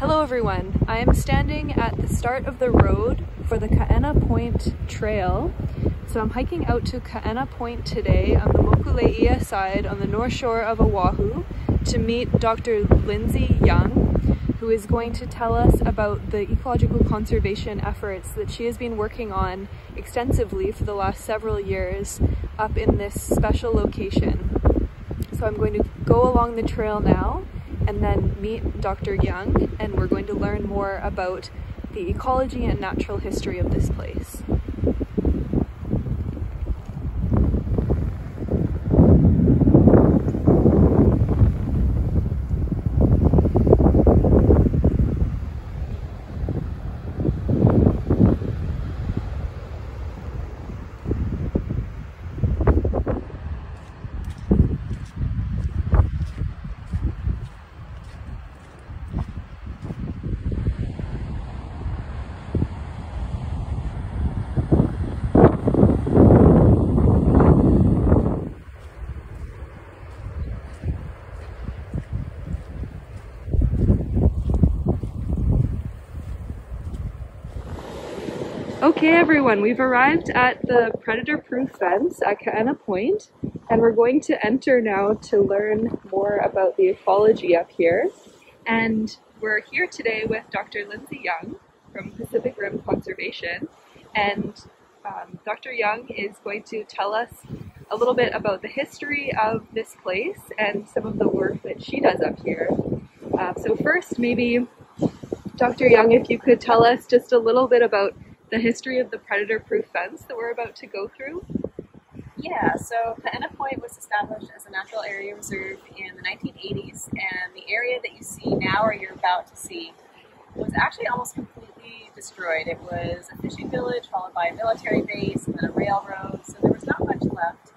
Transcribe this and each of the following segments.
Hello everyone, I am standing at the start of the road for the Kaena Point Trail. So I'm hiking out to Kaena Point today on the Mokuleia side on the north shore of Oahu to meet Dr. Lindsay Young, who is going to tell us about the ecological conservation efforts that she has been working on extensively for the last several years up in this special location. So I'm going to go along the trail now and then meet Dr. Young, and we're going to learn more about the ecology and natural history of this place. Okay everyone, we've arrived at the predator-proof fence at Kaena Point, and we're going to enter now to learn more about the ecology up here. And we're here today with Dr. Lindsay Young from Pacific Rim Conservation, and Dr. Young is going to tell us a little bit about the history of this place and some of the work that she does up here. So first, maybe Dr. Young, if you could tell us just a little bit about the history of the predator-proof fence that we're about to go through. Yeah, so Kaena Point was established as a natural area reserve in the 1980s, and the area that you see now or you're about to see was actually almost completely destroyed. It was a fishing village followed by a military base and then a railroad, so there was not much left.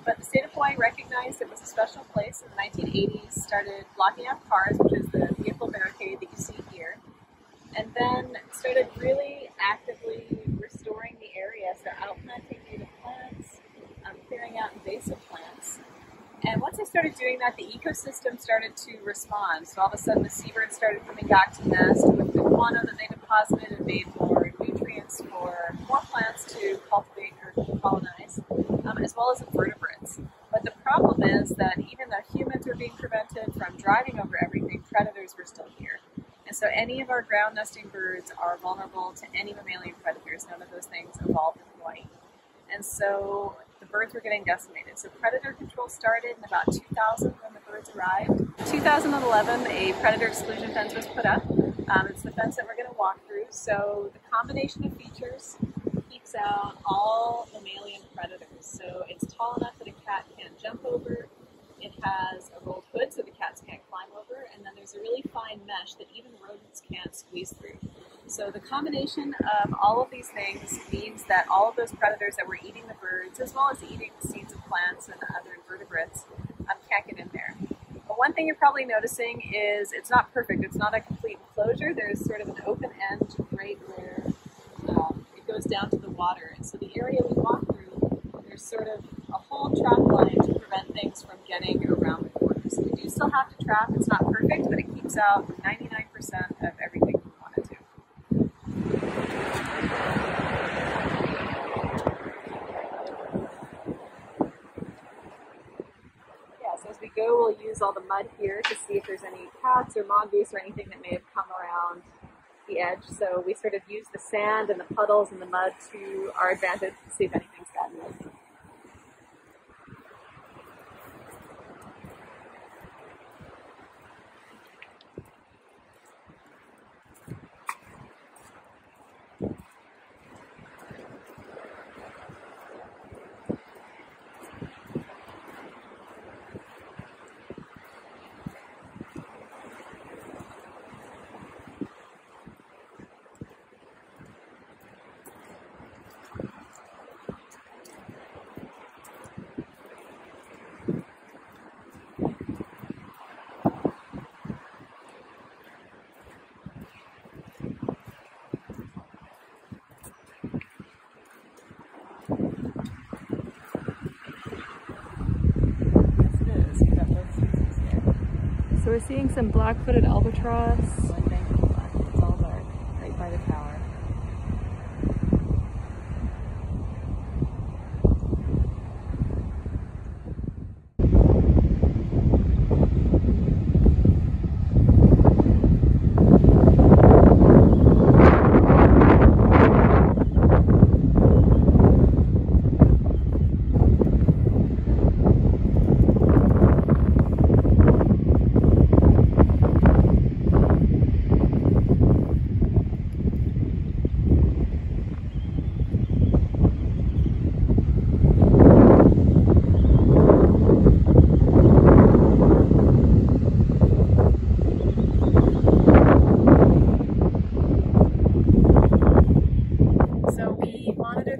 But the state of Hawaii recognized it was a special place in the 1980s, started blocking off cars, which is the vehicle barricade that you see here, and then started really actively restoring the area, so outplanting native plants, clearing out invasive plants. And once they started doing that, the ecosystem started to respond. So all of a sudden the seabirds started coming back to nest with the guano that they deposited and made more nutrients for more plants to cultivate or colonize, as well as invertebrates. But the problem is that even though humans were being prevented from driving over everything, predators were still here. And so any of our ground nesting birds are vulnerable to any mammalian predators. None of those things evolved in Hawaii. And so the birds were getting decimated. So predator control started in about 2000 when the birds arrived. In 2011, a predator exclusion fence was put up. It's the fence that we're going to walk through. So the combination of features keeps out all mammalian predators. So it's tall enough that a cat can't jump over. It has a rolled hood so the cats can't climb over, and then there's a really fine mesh that even rodents can't squeeze through. So the combination of all of these things means that all of those predators that were eating the birds, as well as eating the seeds of plants and other invertebrates, can't get in there. But one thing you're probably noticing is it's not perfect. It's not a complete enclosure. There's sort of an open end right where it goes down to the water. And so the area we walk through, there's sort of a whole trap line to prevent things from getting around the corners. We do still have to trap. It's not perfect, but it keeps out 99% of everything we want it to. Yeah, so as we go, we'll use all the mud here to see if there's any cats or mongoose or anything that may have come around the edge. So we sort of use the sand and the puddles and the mud to our advantage to see if anything's gotten in. So we're seeing some black-footed albatross, by the tower.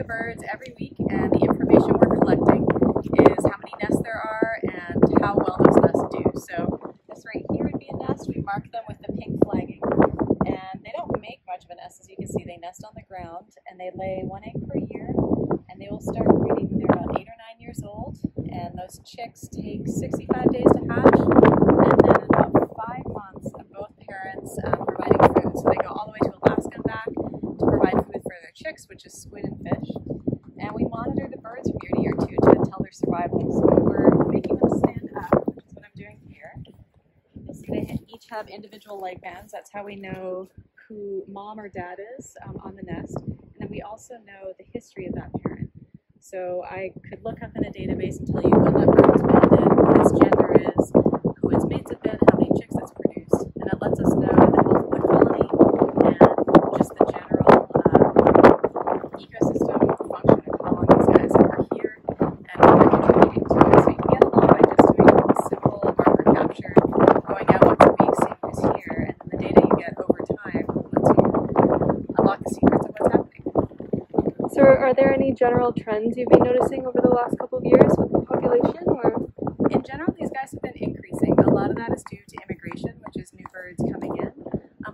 Birds every week, and the information we're collecting is how many nests there are and how well those nests do. So this right here would be a nest. We mark them with the pink flagging, and they don't make much of a nest. As you can see, they nest on the ground and they lay 1 egg per year, and they will start breeding when they're about 8 or 9 years old, and those chicks take 65 days to hatch, and then about 5 months of both parents providing food. So they go all the way to Alaska and back to provide food for their chicks, which is squid and fish. And we monitor the birds from year to year too to tell their survival. So we're making them stand up, which is what I'm doing here. You'll see they each have individual leg bands. That's how we know who mom or dad is on the nest. And then we also know the history of that parent. So I could look up in a database and tell you when that bird was banded, what its gender is, who its mates have been, how many chicks it's produced. And it lets us know the health of the colony and just the general ecosystem function of how long these guys are here and what they're contributing to it. So you can get a lot by just doing a simple marker capture, going out once a week, seeing who's here, and then the data you get over time lets you unlock the secrets of what's happening. So are there any general trends you've been noticing over the last couple of years with the population? Or? In general, these guys have been increasing. A lot of that is due to immigration, which is new birds coming in,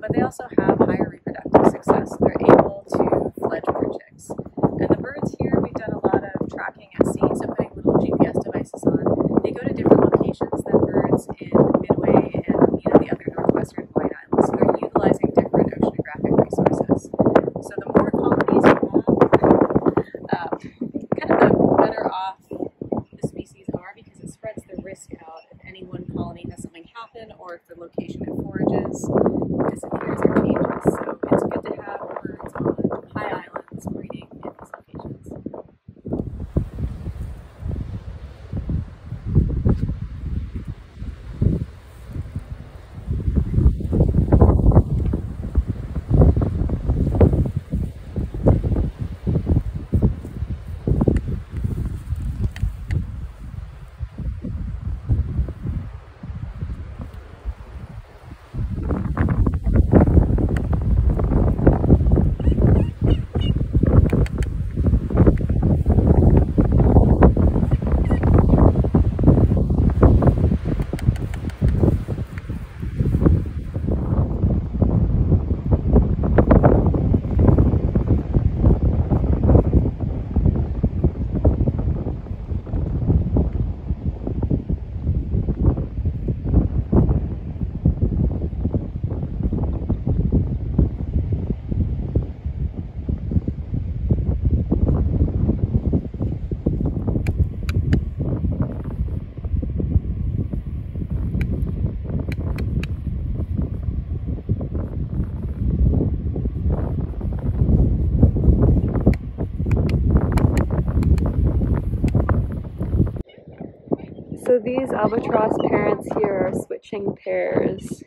but they also have higher reproductive success. They're able to fledge more chicks. And the birds here, we've done a lot of tracking at sea, so putting little GPS devices on. They go to different locations than birds in the Midway and the other northwestern Hawaiian Islands. So they're utilizing different oceanographic resources. So the more colonies you have, kind of the better off the species are, because it spreads the risk out if any one colony has something happen or if the location it forages disappears or changes. So it's good to have birds on high islands breeding in these locations. So these albatross parents here are switching pairs.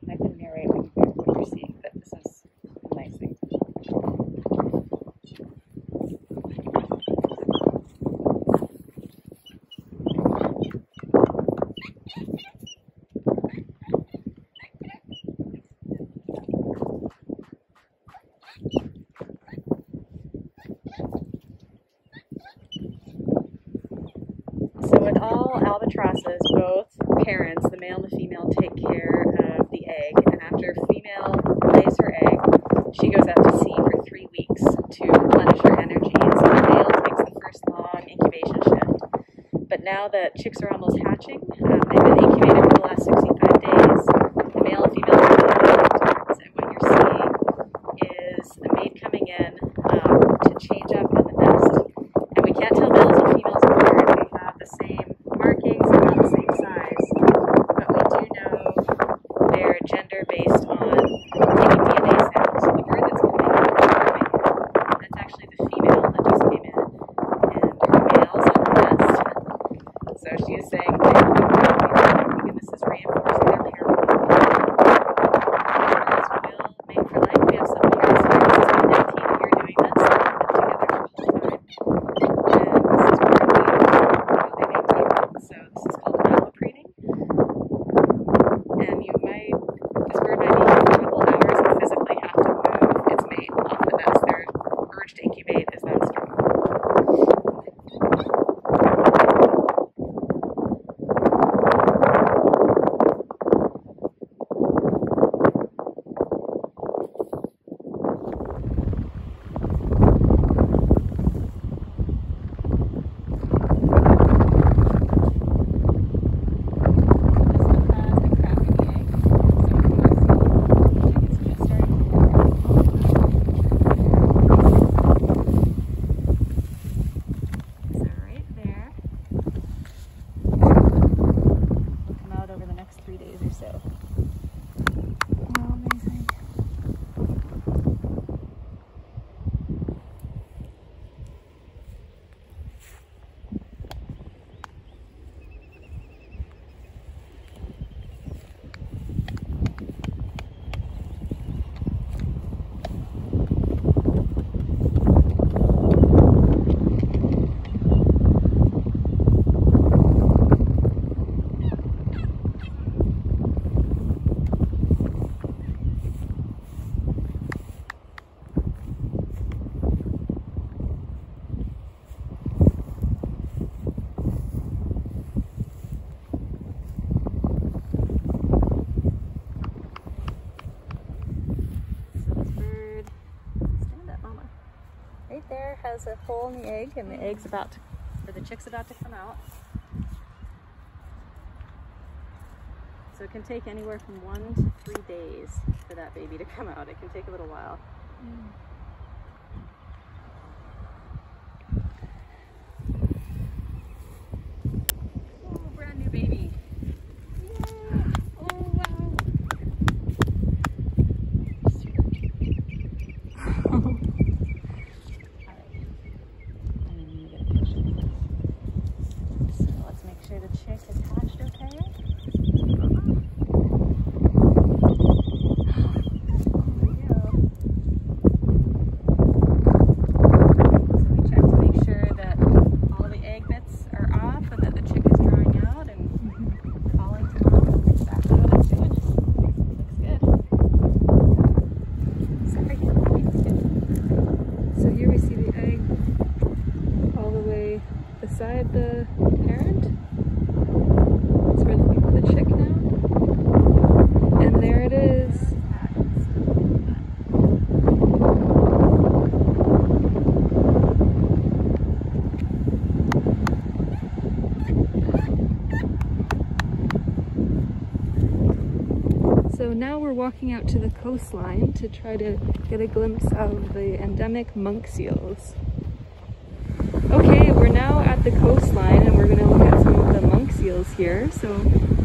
I can narrate what you're seeing, but this is a nice thing to show. So with all albatrosses, both parents, the male and the female, take care of the egg, and after female lays her egg, she goes out to sea for 3 weeks to replenish her energy, and so the male that chicks are almost hatching. They've been incubated for the last 65 days. The male and female are times, and what you're seeing is a mate coming in to change up in the nest. And we can't tell males and females apart. They have the same markings, they're not the same size, but we do know their gender based on taking DNA samples. So the bird that's coming in, that's actually the female that just came in, and her male's in the nest. So she is saying, and this is reinforcing their parent. Birds will mate for life. We have some parents here. This is the 19th year doing this. They've been together for a long time. And this is where they make babies. So this is called alpha breeding. And this bird might be here for a couple hours and physically have to move its mate off the nest. Their urge to incubate is that strong. Over the next 3 days or so. Oh, amazing. Right there has a hole in the egg, and the egg's about to, or the chick's about to come out. So it can take anywhere from 1 to 3 days for that baby to come out. It can take a little while. Oh, brand new baby. Yay! Oh, wow. Sure the chick is hatched okay. So we check to make sure that all the egg bits are off and that the chick is drying out and calling to mom. That's how it's good. Looks good. Sorry. So here we see the egg all the way beside the parent. The chick now, and there it is. So now we're walking out to the coastline to try to get a glimpse of the endemic monk seals. Okay, we're now at the coastline and we're going to look at some of the monk seals here. So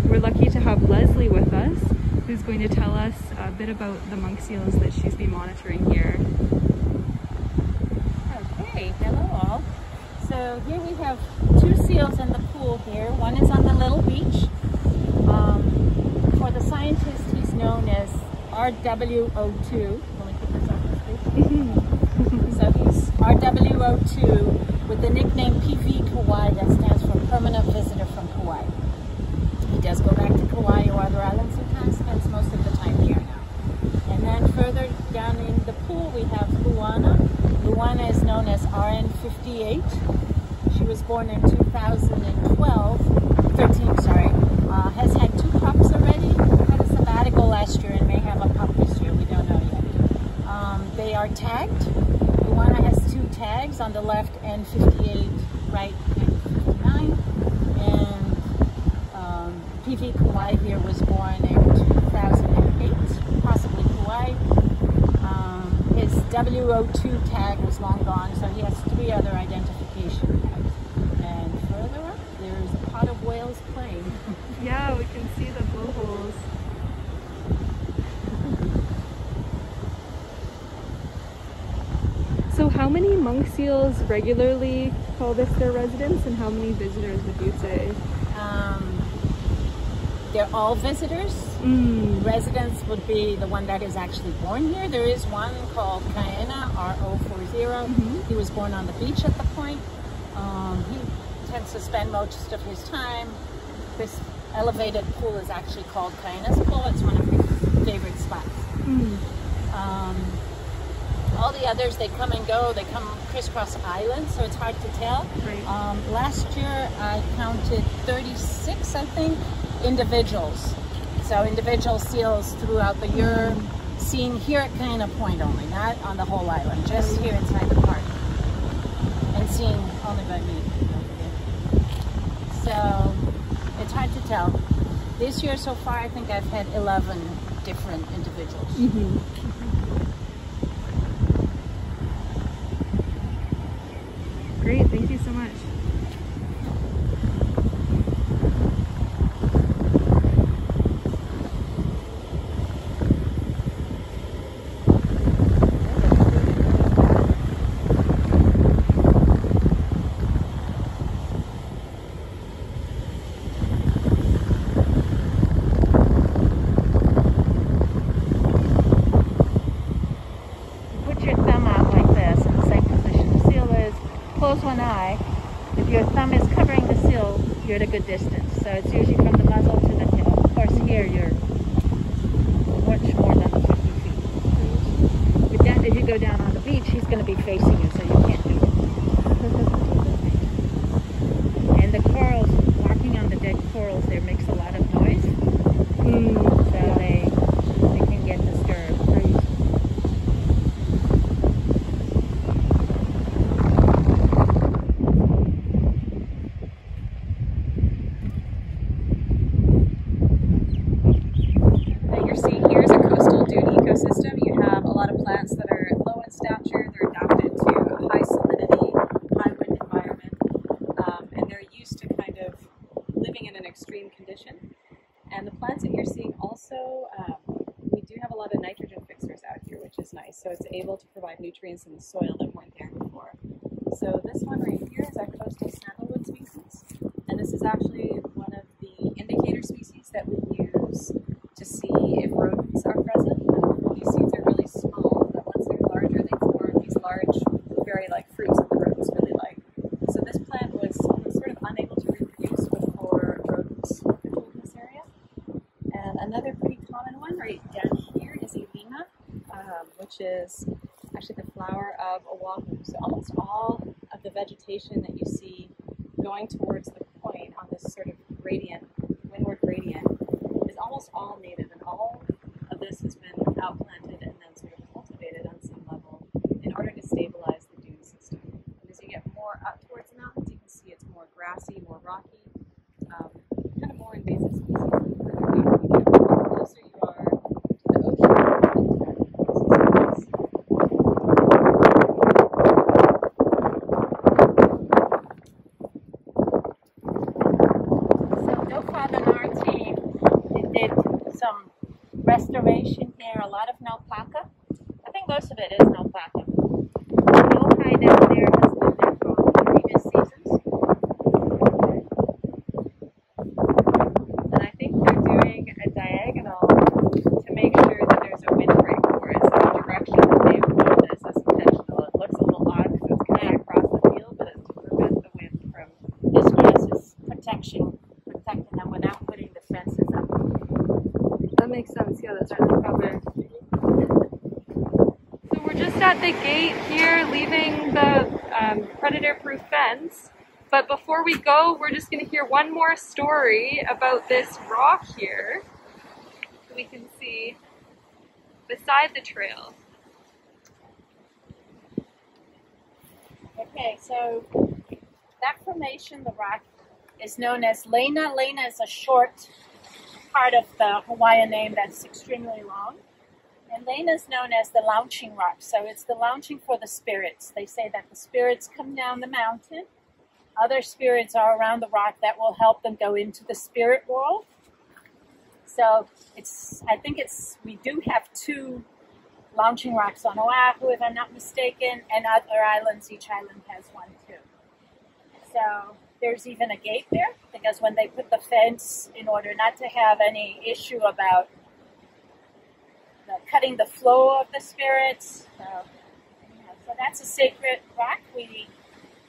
we're lucky to have Leslie with us, who's going to tell us a bit about the monk seals that she's been monitoring here. Okay, hello all. So here we have 2 seals in the pool here. One is on the little beach. For the scientist, he's known as RWO2. Let me put this on please. So he's RWO2 with the nickname PV Kauai, that stands for Permanent Visitor from Kauai. He does go back to Kauai or other islands sometimes, spends most of the time here now. And then further down in the pool we have Luana. Luana is known as RN58. She was born in 2013, has had 2 pups already, had a sabbatical last year and may have a pup this year, we don't know yet. They are tagged. Luana has 2 tags on the left and 58 right and 59. And PV Kauai here was born in 2008, possibly Kauai. His WO2 tag was long gone, so he has 3 other identification tags. And further up, there's a pot of whales playing. Yeah, we can see the blowholes. So how many monk seals regularly call this their residence, and how many visitors would you say? They're all visitors. Residents would be the one that is actually born here. There is one called Kaena, R040. He was born on the beach at the point. He tends to spend most of his time. This elevated pool is actually called Kaena's Pool. It's one of his favorite spots. All the others, they come and go. They come crisscross islands, so it's hard to tell. Right. Last year, I counted 36, I think, individuals. So individual seals throughout the year, seen here at Kaena Point only, not on the whole island, just here inside the park. And seen only by me. So it's hard to tell. This year so far, I think I've had 11 different individuals. Great, thank you so much. Put your thumb out like this in the same position the seal is. Close one eye. If your thumb is covering the seal, you're at a good distance. So it's usually from the muzzle to the tail. Of course, here you're much more than 50 feet. But then, if you go down on the beach, he's going to be facing you, so you can't do it. And the corals, walking on the dead corals, there makes a lot of noise. So they can get disturbed. Plants that are low in stature, they're adapted to a high salinity, high wind environment, and they're used to kind of living in an extreme condition. And the plants that you're seeing also, we do have a lot of nitrogen fixers out here, which is nice. So it's able to provide nutrients in the soil that weren't there before. So this one right here is our coastal sandalwood species, and this is actually one of the indicator species that we use to see if rodents are present. These seeds are really small, but once they're larger, they form these large berry-like fruits that the rodents really like. So this plant was sort of unable to reproduce before rodents controlled this area. And another pretty common one right down here is a lima, which is actually the flower of Oahu. So almost all of the vegetation that you see going towards the point on this sort of gradient, windward gradient, is almost all native, and all of this has been outplanted and then sort of cultivated on some level in order to stabilize the dune system. And as you get more up towards the mountains, you can see it's more grassy, more rocky, kind of more invasive species the further down you get. The closer you are to the ocean, So Dofad and our team did some restoration here, a lot of Naupaka. I think most of it is Naupaka. Yokai down there has been there from previous seasons. and I think they're doing a diagonal to make sure that there's a windbreak for it. So the direction that they've moved this is intentional. It looks a little odd because it's kind of across the field, but it's to prevent the wind from. This grass is protecting them without putting the fences up. That makes sense. Yeah, that's really covered. So we're just at the gate here, leaving the predator-proof fence. But before we go, we're just going to hear one more story about this rock here that we can see beside the trail. Okay, so that formation, the rock, is known as Lena. Lena is a short part of the Hawaiian name that's extremely long. And Lena is known as the launching rock. So it's the launching for the spirits. They say that the spirits come down the mountain. Other spirits are around the rock that will help them go into the spirit world. So we do have 2 launching rocks on Oahu, if I'm not mistaken, and other islands, each island has 1 too. So there's even a gate there, because when they put the fence, in order not to have any issue about cutting the flow of the spirits. So that's a sacred rock. We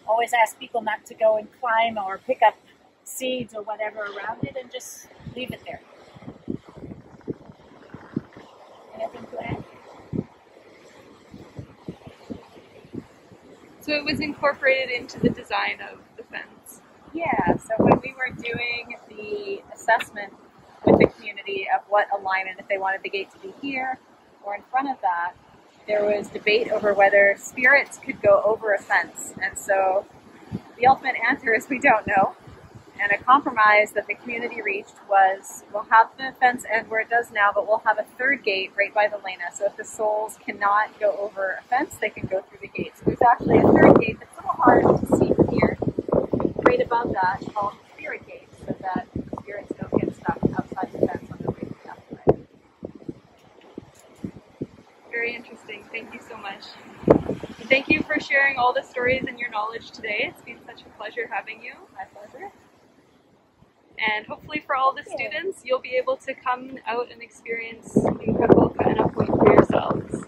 always ask people not to go and climb or pick up seeds or whatever around it, and just leave it there. Anything to add? So it was incorporated into the design of the fence. Yeah, so when we were doing the assessment with the community of what alignment, if they wanted the gate to be here or in front of that, there was debate over whether spirits could go over a fence. And so the ultimate answer is we don't know. And a compromise that the community reached was, we'll have the fence end where it does now, but we'll have a 3rd gate right by the Lena. So if the souls cannot go over a fence, they can go through the gate. So there's actually a 3rd gate that's a little hard to see from here, right above that, called the Spirit Gate, so that spirits don't get stuck outside the fence on their way to the afterlife. Very interesting. Thank you so much. And thank you for sharing all the stories and your knowledge today. It's been such a pleasure having you. My pleasure. And hopefully for all the students, you'll be able to come out and experience the incredible Ka'ena Point for yourselves.